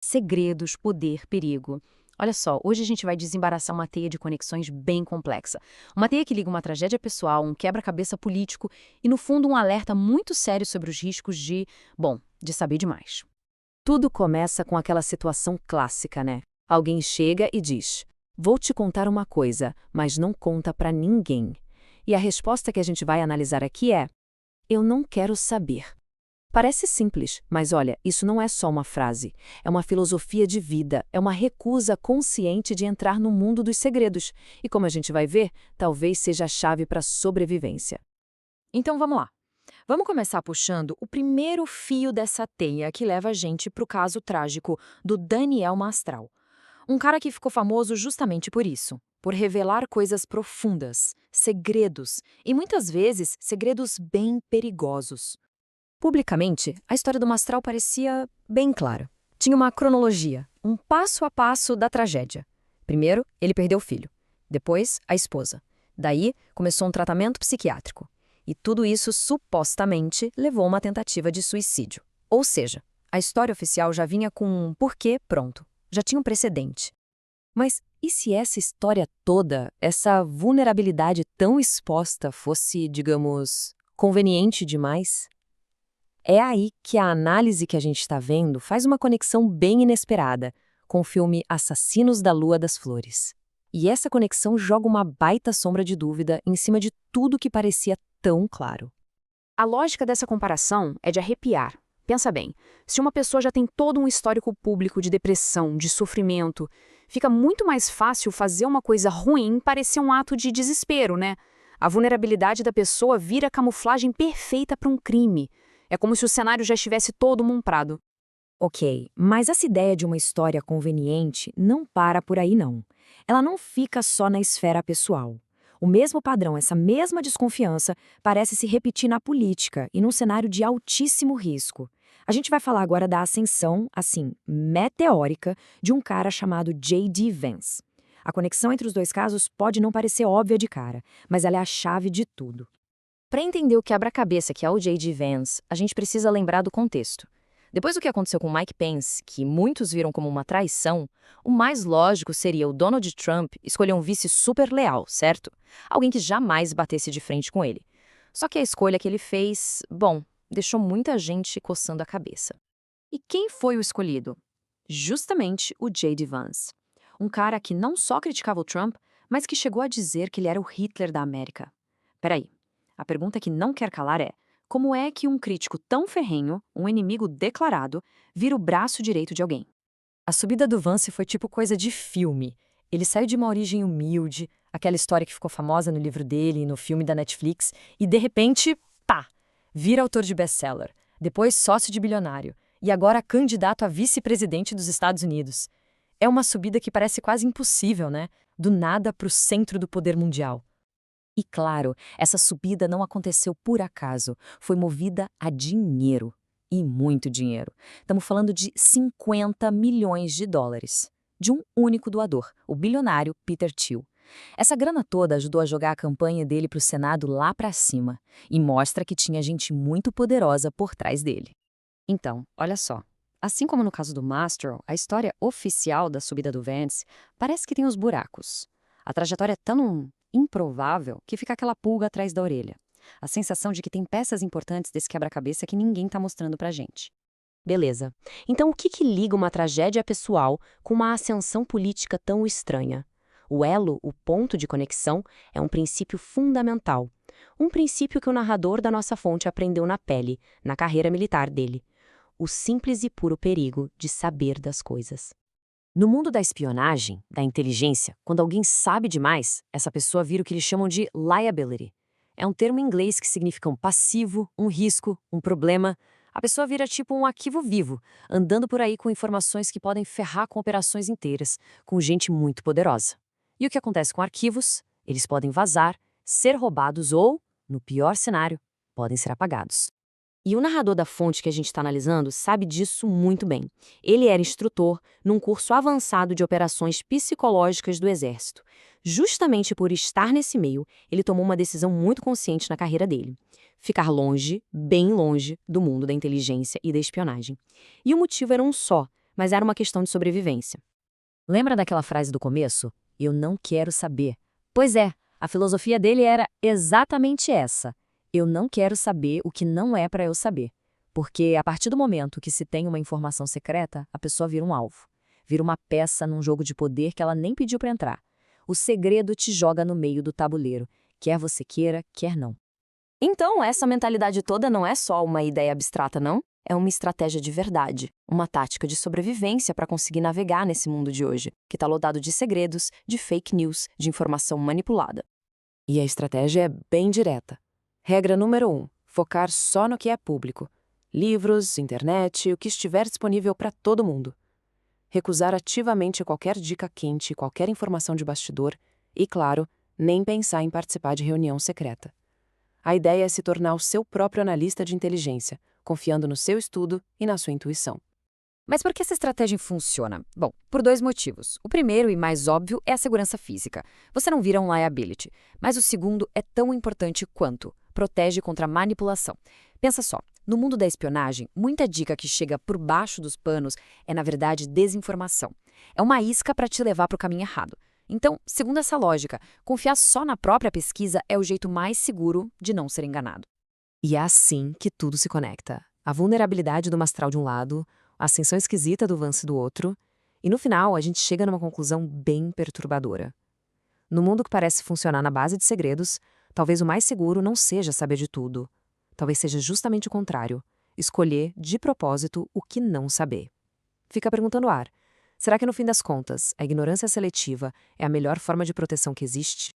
Segredos, poder, perigo. Olha só, hoje a gente vai desembaraçar uma teia de conexões bem complexa. Uma teia que liga uma tragédia pessoal, um quebra-cabeça político e, no fundo, um alerta muito sério sobre os riscos de saber demais. Tudo começa com aquela situação clássica, né? Alguém chega e diz: "Vou te contar uma coisa, mas não conta pra ninguém." E a resposta que a gente vai analisar aqui é: "Eu não quero saber." Parece simples, mas olha, isso não é só uma frase. É uma filosofia de vida, é uma recusa consciente de entrar no mundo dos segredos. E como a gente vai ver, talvez seja a chave para a sobrevivência. Então vamos lá. Vamos começar puxando o primeiro fio dessa teia que leva a gente para o caso trágico do Daniel Mastral. Um cara que ficou famoso justamente por isso, por revelar coisas profundas, segredos, e muitas vezes segredos bem perigosos. Publicamente, a história do Mastral parecia bem clara. Tinha uma cronologia, um passo a passo da tragédia. Primeiro, ele perdeu o filho. Depois, a esposa. Daí, começou um tratamento psiquiátrico. E tudo isso supostamente levou a uma tentativa de suicídio. Ou seja, a história oficial já vinha com um porquê pronto. Já tinha um precedente. Mas e se essa história toda, essa vulnerabilidade tão exposta, fosse, digamos, conveniente demais? É aí que a análise que a gente está vendo faz uma conexão bem inesperada com o filme Assassinos da Lua das Flores. E essa conexão joga uma baita sombra de dúvida em cima de tudo que parecia tão claro. A lógica dessa comparação é de arrepiar. Pensa bem, se uma pessoa já tem todo um histórico público de depressão, de sofrimento, fica muito mais fácil fazer uma coisa ruim parecer um ato de desespero, né? A vulnerabilidade da pessoa vira a camuflagem perfeita para um crime. É como se o cenário já estivesse todo montado. Ok, mas essa ideia de uma história conveniente não para por aí não. Ela não fica só na esfera pessoal. O mesmo padrão, essa mesma desconfiança, parece se repetir na política e num cenário de altíssimo risco. A gente vai falar agora da ascensão, assim, meteórica, de um cara chamado J.D. Vance. A conexão entre os dois casos pode não parecer óbvia de cara, mas ela é a chave de tudo. Para entender o quebra-cabeça que é o J.D. Vance, a gente precisa lembrar do contexto. Depois do que aconteceu com Mike Pence, que muitos viram como uma traição, o mais lógico seria o Donald Trump escolher um vice super leal, certo? Alguém que jamais batesse de frente com ele. Só que a escolha que ele fez, deixou muita gente coçando a cabeça. E quem foi o escolhido? Justamente o J.D. Vance. Um cara que não só criticava o Trump, mas que chegou a dizer que ele era o Hitler da América. Peraí, a pergunta que não quer calar é: como é que um crítico tão ferrenho, um inimigo declarado, vira o braço direito de alguém? A subida do Vance foi tipo coisa de filme. Ele saiu de uma origem humilde, aquela história que ficou famosa no livro dele e no filme da Netflix, e de repente, pá, vira autor de best-seller, depois sócio de bilionário, e agora candidato a vice-presidente dos Estados Unidos. É uma subida que parece quase impossível, né? Do nada para o centro do poder mundial. E claro, essa subida não aconteceu por acaso, foi movida a dinheiro. E muito dinheiro. Estamos falando de 50 milhões de dólares. De um único doador, o bilionário Peter Thiel. Essa grana toda ajudou a jogar a campanha dele para o Senado lá para cima e mostra que tinha gente muito poderosa por trás dele. Então, olha só. Assim como no caso do Mastro, a história oficial da subida do Vance parece que tem os buracos. A trajetória é tão improvável que fica aquela pulga atrás da orelha. A sensação de que tem peças importantes desse quebra-cabeça que ninguém está mostrando pra gente. Beleza. Então o que liga uma tragédia pessoal com uma ascensão política tão estranha? O elo, o ponto de conexão, é um princípio fundamental. Um princípio que o narrador da nossa fonte aprendeu na pele, na carreira militar dele. O simples e puro perigo de saber das coisas. No mundo da espionagem, da inteligência, quando alguém sabe demais, essa pessoa vira o que eles chamam de liability. É um termo em inglês que significa um passivo, um risco, um problema. A pessoa vira tipo um arquivo vivo, andando por aí com informações que podem ferrar com operações inteiras, com gente muito poderosa. E o que acontece com arquivos? Eles podem vazar, ser roubados ou, no pior cenário, podem ser apagados. E o narrador da fonte que a gente está analisando sabe disso muito bem. Ele era instrutor num curso avançado de operações psicológicas do Exército. Justamente por estar nesse meio, ele tomou uma decisão muito consciente na carreira dele: ficar longe, bem longe, do mundo da inteligência e da espionagem. E o motivo era um só, mas era uma questão de sobrevivência. Lembra daquela frase do começo? Eu não quero saber. Pois é, a filosofia dele era exatamente essa. Eu não quero saber o que não é para eu saber. Porque a partir do momento que se tem uma informação secreta, a pessoa vira um alvo. Vira uma peça num jogo de poder que ela nem pediu para entrar. O segredo te joga no meio do tabuleiro, quer você queira, quer não. Então, essa mentalidade toda não é só uma ideia abstrata, não? É uma estratégia de verdade, uma tática de sobrevivência para conseguir navegar nesse mundo de hoje, que está lotado de segredos, de fake news, de informação manipulada. E a estratégia é bem direta. Regra número 1: focar só no que é público. Livros, internet, o que estiver disponível para todo mundo. Recusar ativamente qualquer dica quente, qualquer informação de bastidor e, claro, nem pensar em participar de reunião secreta. A ideia é se tornar o seu próprio analista de inteligência, confiando no seu estudo e na sua intuição. Mas por que essa estratégia funciona? Bom, por 2 motivos. O primeiro e mais óbvio é a segurança física. Você não vira um liability. Mas o segundo é tão importante quanto: protege contra manipulação. Pensa só, no mundo da espionagem, muita dica que chega por baixo dos panos é, na verdade, desinformação. É uma isca para te levar para o caminho errado. Então, segundo essa lógica, confiar só na própria pesquisa é o jeito mais seguro de não ser enganado. E é assim que tudo se conecta. A vulnerabilidade do mastral de um lado, a ascensão esquisita do Vance do outro, e no final a gente chega numa conclusão bem perturbadora. No mundo que parece funcionar na base de segredos, talvez o mais seguro não seja saber de tudo. Talvez seja justamente o contrário, escolher, de propósito, o que não saber. Fica a pergunta no ar: será que no fim das contas, a ignorância seletiva é a melhor forma de proteção que existe?